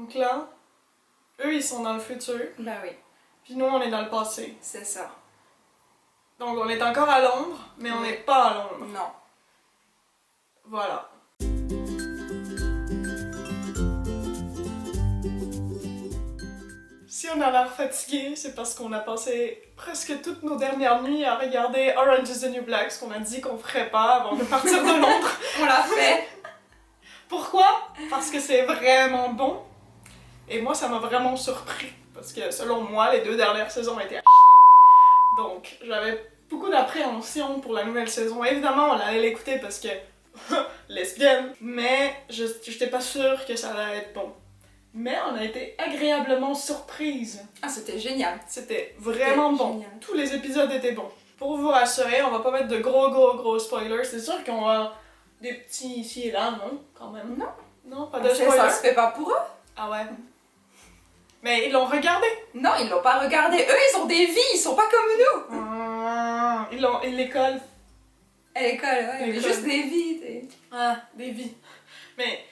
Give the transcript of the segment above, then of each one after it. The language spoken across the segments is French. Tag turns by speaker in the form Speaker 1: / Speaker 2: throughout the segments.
Speaker 1: Donc là, eux ils sont dans le futur,
Speaker 2: Bah oui,
Speaker 1: puis nous on est dans le passé.
Speaker 2: c'est ça.
Speaker 1: Donc on est encore à Londres, mais on n'est pas à Londres.
Speaker 2: Non.
Speaker 1: Voilà. Si on a l'air fatigué, c'est parce qu'on a passé presque toutes nos dernières nuits à regarder Orange is the New Black, ce qu'on a dit qu'on ferait pas avant de partir de Londres.
Speaker 2: On l'a fait.
Speaker 1: Pourquoi? Parce que c'est vraiment bon. Et moi, ça m'a vraiment surpris. Parce que selon moi, les 2 dernières saisons étaient à chier. Donc, j'avais beaucoup d'appréhension pour la nouvelle saison. Évidemment, on allait l'écouter parce que lesbienne. Mais j'étais pas sûre que ça allait être bon. Mais on a été agréablement surprise.
Speaker 2: Ah, c'était génial.
Speaker 1: C'était vraiment bon.
Speaker 2: Génial.
Speaker 1: Tous les épisodes étaient bons. Pour vous rassurer, on va pas mettre de gros spoilers. C'est sûr qu'on va des petits ici et là, non? Quand même.
Speaker 2: Non.
Speaker 1: Non, pas de spoilers.
Speaker 2: Ça se fait pas pour eux.
Speaker 1: Ah ouais. Mais ils l'ont regardé.
Speaker 2: Non, ils l'ont pas regardé. Eux, ils ont des vies, ils sont pas comme nous.
Speaker 1: Ils l'école.
Speaker 2: À l'école, ouais, mais
Speaker 1: L'école.
Speaker 2: juste des vies. t'es-
Speaker 1: Ah, des vies. Mais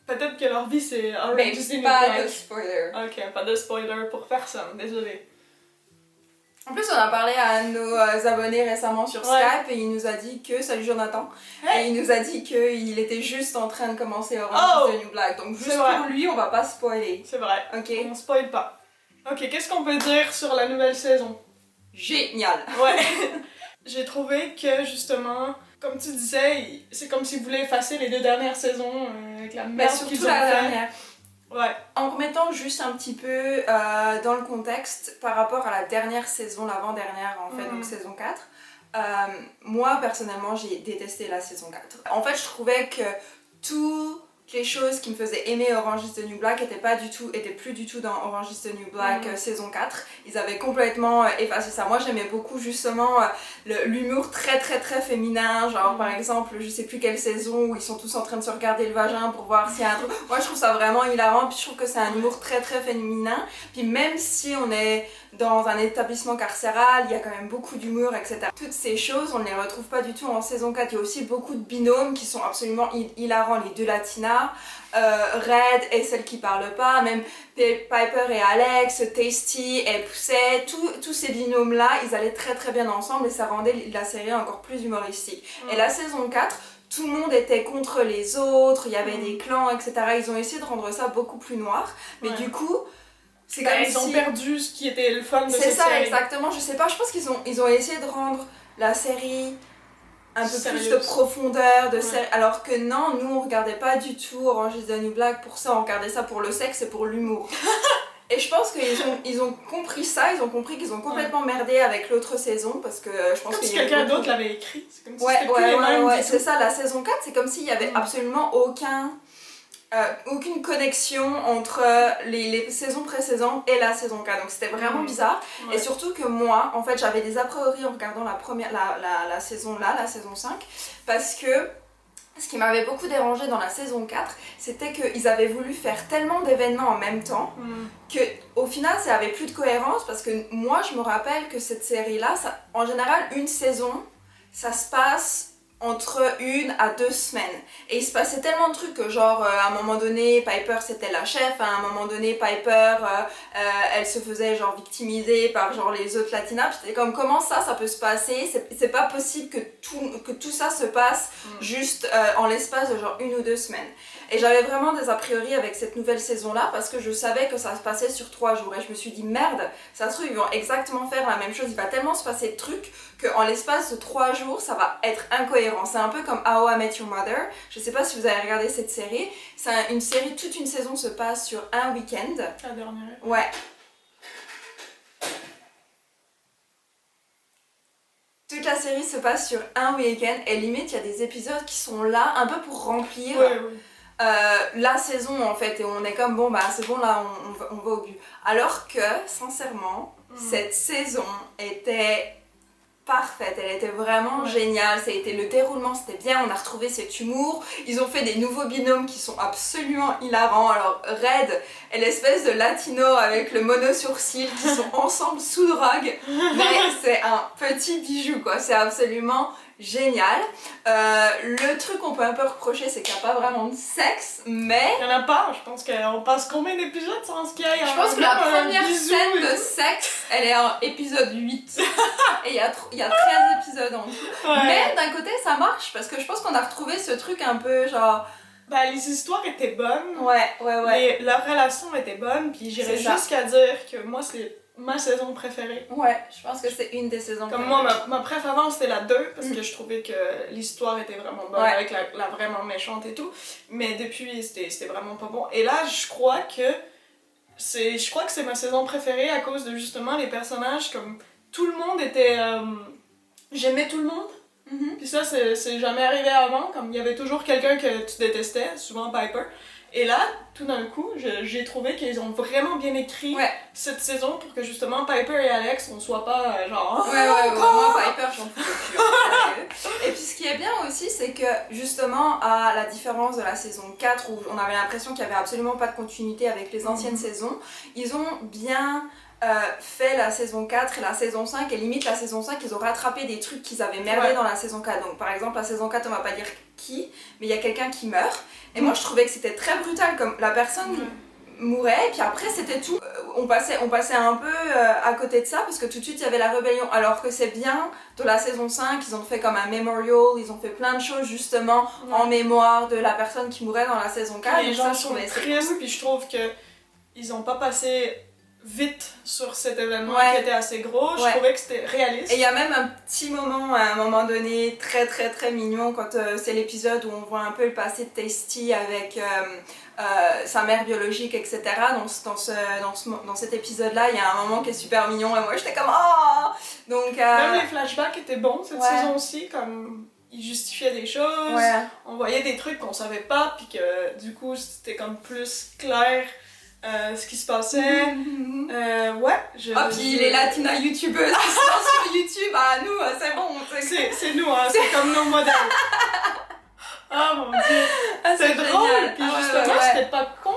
Speaker 1: peut-être que leur vie c'est Orange
Speaker 2: Mais
Speaker 1: is the New
Speaker 2: pas
Speaker 1: Black.
Speaker 2: de spoiler.
Speaker 1: Ok, pas de spoiler pour personne, désolé.
Speaker 2: En plus, on a parlé à nos abonnés récemment sur
Speaker 1: Ouais.
Speaker 2: Skype et il nous a dit que, salut Jonathan,
Speaker 1: Hey.
Speaker 2: et il nous a dit qu'il était juste en train de commencer Orange is the New Black. Donc juste
Speaker 1: C'est vrai.
Speaker 2: pour lui, on va pas spoiler.
Speaker 1: C'est vrai.
Speaker 2: Ok?
Speaker 1: On spoil pas. Ok, qu'est-ce qu'on peut dire sur la nouvelle saison?
Speaker 2: Génial.
Speaker 1: Ouais. J'ai trouvé que justement, comme tu disais, c'est comme s'ils voulaient effacer les 2 dernières saisons avec la
Speaker 2: Mais
Speaker 1: merde
Speaker 2: surtout
Speaker 1: qu'ils ont
Speaker 2: la
Speaker 1: fait.
Speaker 2: dernière.
Speaker 1: Ouais.
Speaker 2: En remettant juste un petit peu dans le contexte par rapport à la dernière saison, l'avant-dernière en fait, donc saison 4, moi personnellement j'ai détesté la saison 4. En fait je trouvais que toutes les choses qui me faisaient aimer Orange is the New Black étaient plus du tout dans Orange is the New Black saison 4. Ils avaient complètement effacé ça. Moi j'aimais beaucoup justement l'humour très féminin, genre par exemple je sais plus quelle saison où ils sont tous en train de se regarder le vagin pour voir s'il y a un truc. Moi je trouve ça vraiment hilarant, puis je trouve que c'est un humour très féminin. Puis même si on est dans un établissement carcéral, il y a quand même beaucoup d'humour, etc. Toutes ces choses, on ne les retrouve pas du tout en saison 4. Il y a aussi beaucoup de binômes qui sont absolument hilarants. Les 2 latinas, Red et celle qui parle pas, même Piper et Alex, Tasty et Poussette, tous ces binômes-là, ils allaient très bien ensemble et ça rendait la série encore plus humoristique. Et la saison 4, tout le monde était contre les autres, il y avait des clans, etc. Ils ont essayé de rendre ça beaucoup plus noir, mais du coup, c'est comme
Speaker 1: Ils ont perdu ce qui était le fun de cette
Speaker 2: C'est ça,
Speaker 1: série.
Speaker 2: exactement. Je sais pas, je pense qu'ils ont essayé de rendre la série un peu
Speaker 1: Sérieuse.
Speaker 2: plus de profondeur, alors que non, nous on regardait pas du tout Orange is the New Black pour ça, on regardait ça pour le sexe et pour l'humour. Et je pense qu'ils ont compris ça, ils ont compris qu'ils ont complètement merdé avec l'autre saison parce que je pense
Speaker 1: Comme
Speaker 2: qu'il
Speaker 1: si
Speaker 2: y avait
Speaker 1: quelqu'un
Speaker 2: beaucoup-
Speaker 1: d'autre l'avait écrit. C'est comme si c'était plus les mêmes
Speaker 2: ouais,
Speaker 1: du
Speaker 2: c'est
Speaker 1: tout.
Speaker 2: ça, la saison 4, c'est comme s'il y avait absolument aucune connexion entre les saisons précédentes et la saison 4, donc c'était vraiment bizarre.
Speaker 1: Ouais.
Speaker 2: Et surtout que moi, en fait, j'avais des a priori en regardant la saison 5, parce que ce qui m'avait beaucoup dérangé dans la saison 4, c'était qu'ils avaient voulu faire tellement d'événements en même temps que au final ça avait plus de cohérence, parce que moi je me rappelle que cette série-là, en général une saison, ça se passe entre 1 à 2 semaines. Et il se passait tellement de trucs que genre à un moment donné Piper c'était la chef, à un moment donné Piper elle se faisait genre victimiser par genre les autres latinas. Puis c'était comme comment ça peut se passer, c'est pas possible que tout ça se passe juste en l'espace de genre 1 ou 2 semaines. Et j'avais vraiment des a priori avec cette nouvelle saison là parce que je savais que ça se passait sur 3 jours et je me suis dit merde, ça se trouve ils vont exactement faire la même chose, il va tellement se passer de trucs qu'en l'espace de 3 jours ça va être incohérent. C'est un peu comme How I Met Your Mother, je sais pas si vous avez regardé cette série, c'est une série, toute une saison se passe sur un week-end.
Speaker 1: La dernière.
Speaker 2: Ouais. Toute la série se passe sur un week-end et limite il y a des épisodes qui sont là un peu pour remplir la saison en fait, et on est comme bon bah c'est bon là on va au but. Alors que sincèrement cette saison était parfaite, elle était vraiment géniale, ça a été le déroulement, c'était bien, on a retrouvé cet humour, ils ont fait des nouveaux binômes qui sont absolument hilarants. Alors Red et l'espèce de latino avec le mono sourcil qui sont ensemble sous drogue, mais c'est un petit bijou quoi, c'est absolument génial. Le truc qu'on peut un peu reprocher, c'est qu'il n'y a pas vraiment de sexe, mais...
Speaker 1: Il n'y en a pas, je pense qu'on passe combien d'épisodes sans ce qu'il y ait
Speaker 2: Je pense que la première
Speaker 1: bisou
Speaker 2: scène
Speaker 1: et
Speaker 2: de
Speaker 1: tout.
Speaker 2: sexe, elle est en épisode 8. Et il y a 13 épisodes en tout.
Speaker 1: Ouais.
Speaker 2: Mais d'un côté, ça marche, parce que je pense qu'on a retrouvé ce truc un peu genre...
Speaker 1: Bah, les histoires étaient bonnes.
Speaker 2: Ouais.
Speaker 1: Leur relation était bonne, puis j'irais
Speaker 2: C'est ça.
Speaker 1: jusqu'à dire que moi, c'est ma saison préférée.
Speaker 2: Ouais, je pense que c'est une des saisons.
Speaker 1: Comme moi, ma préférence c'était la 2 parce que je trouvais que l'histoire était vraiment bonne avec la vraiment méchante et tout. Mais depuis, c'était vraiment pas bon. Et là, je crois que c'est ma saison préférée à cause de justement les personnages. Comme tout le monde était. J'aimais tout le monde. Puis ça, c'est jamais arrivé avant. Comme il y avait toujours quelqu'un que tu détestais, souvent Piper. Et là, tout d'un coup, j'ai trouvé qu'ils ont vraiment bien écrit cette saison pour que justement Piper et Alex, on soit pas genre.
Speaker 2: Moi Piper, j'en pouvais plus. Et puis ce qui est bien aussi, c'est que justement, à la différence de la saison 4 où on avait l'impression qu'il y avait absolument pas de continuité avec les anciennes saisons, ils ont bien fait la saison 4 et la saison 5, et limite la saison 5, ils ont rattrapé des trucs qu'ils avaient merdé dans la saison 4. Donc par exemple, la saison 4, on va pas dire qui, mais il y a quelqu'un qui meurt. Et moi je trouvais que c'était très brutal, comme la personne mourait, et puis après c'était tout. On passait un peu à côté de ça, parce que tout de suite il y avait la rébellion. Alors que c'est bien, de la saison 5, ils ont fait comme un memorial, ils ont fait plein de choses justement en mémoire de la personne qui mourait dans la saison 4.
Speaker 1: Les gens sont tristes, puis je trouve que ils ont pas passé vite sur cet événement qui était assez gros. Je trouvais que c'était réaliste.
Speaker 2: Et il y a même un petit moment à un moment donné très très très mignon quand c'est l'épisode où on voit un peu le passé de Tasty avec sa mère biologique, etc. Dans cet épisode là, il y a un moment qui est super mignon et moi j'étais comme oh. Donc
Speaker 1: même les flashbacks étaient bons cette saison aussi, comme ils justifiaient des choses, on voyait des trucs qu'on savait pas, puis que du coup c'était comme plus clair ce qui se passait.
Speaker 2: Puis les latinas youtubeuses qui sont sur YouTube, nous c'est bon.
Speaker 1: C'est nous, hein, c'est comme nos modèles. Oh mon dieu, c'est drôle. Puis justement, c'était pas con.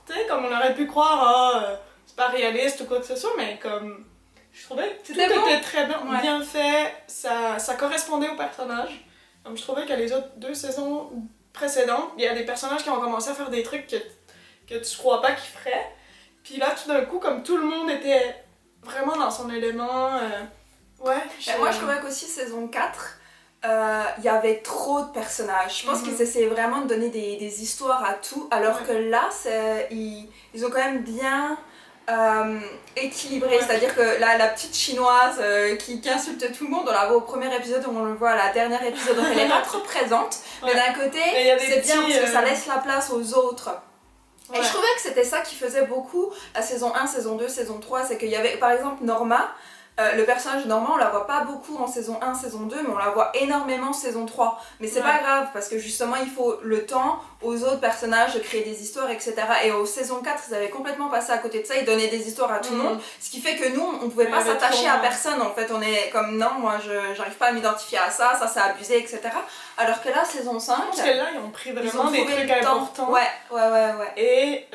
Speaker 1: Tu sais, comme on aurait pu croire, c'est pas réaliste ou quoi que ce soit, mais comme je trouvais que tout était très bien fait, ça correspondait au personnage. Comme je trouvais que les autres 2 saisons précédentes, il y a des personnages qui ont commencé à faire des trucs que tu crois pas qu'ils feraient. Puis là, tout d'un coup, comme tout le monde était vraiment dans son élément, moi
Speaker 2: je trouvais qu'aussi saison 4, il y avait trop de personnages. Je pense qu'ils essayaient vraiment de donner des histoires à tout, alors que là, ils ont quand même bien équilibré. C'est-à-dire que la petite chinoise qui insulte tout le monde, on la voit au premier épisode, on le voit à la dernière épisode, donc elle est pas trop présente. Mais d'un côté, c'est bien parce que ça laisse la place aux autres. Et je trouvais que c'était ça qui faisait beaucoup la saison 1, saison 2, saison 3, c'est qu'il y avait par exemple Norma, le personnage de Norma on la voit pas beaucoup en saison 1, saison 2, mais on la voit énormément en saison 3. Mais c'est pas grave parce que justement il faut le temps aux autres personnages de créer des histoires, etc. Et aux saison 4 ils avaient complètement passé à côté de ça, ils donnaient des histoires à tout le monde, ce qui fait que nous on pouvait pas s'attacher à personne en fait, on est comme non, moi j'arrive pas à m'identifier à ça c'est abusé, etc. Alors que là saison 5...
Speaker 1: Je pense que là ils ont pris vraiment des trucs importants. Et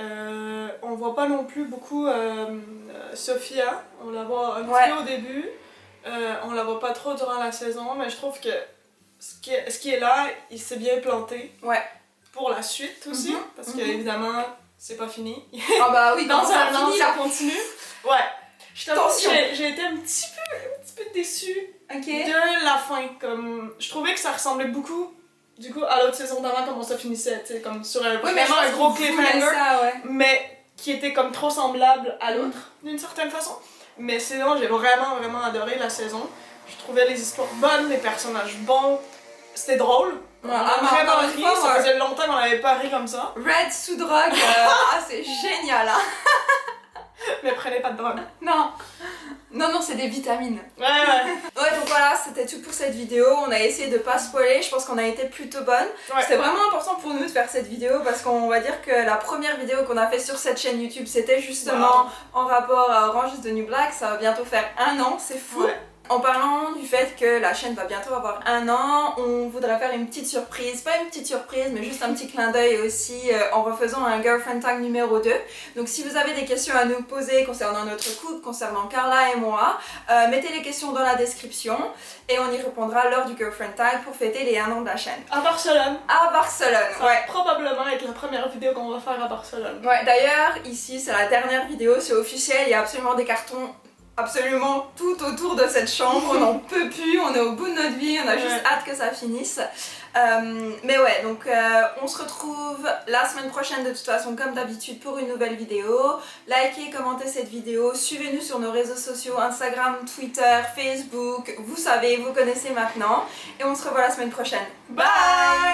Speaker 1: on voit pas non plus beaucoup Sophia, on la voit un petit peu au début, on la voit pas trop durant la saison, mais je trouve que ce qui est là, il s'est bien planté pour la suite aussi, parce que évidemment c'est pas fini.
Speaker 2: Ah bah oui,
Speaker 1: dans un an ça
Speaker 2: là.
Speaker 1: continue. Je t'avoue que j'ai été un petit peu déçue de la fin, comme je trouvais que ça ressemblait beaucoup du coup à l'autre saison d'avant, comment ça finissait, tu sais, comme sur un gros cliffhanger, mais qui était comme trop semblable à l'autre d'une certaine façon. Mais sinon j'ai vraiment adoré la saison. Je trouvais les histoires bonnes, les personnages bons, c'était drôle. On a vraiment ri, ça faisait longtemps qu'on n'avait pas ri comme ça.
Speaker 2: Red sous drogue, c'est génial hein.
Speaker 1: Mais prenez pas de drogue.
Speaker 2: Non, c'est des vitamines.
Speaker 1: Ouais,
Speaker 2: donc voilà, c'était tout pour cette vidéo. On a essayé de pas spoiler, je pense qu'on a été plutôt bonne. C'était vraiment important pour nous de faire cette vidéo parce qu'on va dire que la première vidéo qu'on a fait sur cette chaîne YouTube, c'était justement en rapport à Orange is the New Black. Ça va bientôt faire 1 an, c'est fou. En parlant du fait que la chaîne va bientôt avoir 1 an, on voudrait faire une petite surprise, pas une petite surprise mais juste un petit clin d'œil aussi en refaisant un Girlfriend Tag numéro 2. Donc si vous avez des questions à nous poser concernant notre couple, concernant Carla et moi, mettez les questions dans la description et on y répondra lors du Girlfriend Tag pour fêter les 1 an de la chaîne.
Speaker 1: À Barcelone.
Speaker 2: À Barcelone,
Speaker 1: Ça va probablement être la première vidéo qu'on va faire à Barcelone.
Speaker 2: Ouais, d'ailleurs, ici c'est la dernière vidéo, c'est officiel, il y a absolument des cartons absolument tout autour de cette chambre, on n'en peut plus, on est au bout de notre vie, on a juste hâte que ça finisse. Mais ouais, donc on se retrouve la semaine prochaine de toute façon comme d'habitude pour une nouvelle vidéo. Likez, commentez cette vidéo, suivez-nous sur nos réseaux sociaux, Instagram, Twitter, Facebook, vous savez, vous connaissez maintenant. Et on se revoit la semaine prochaine. Bye!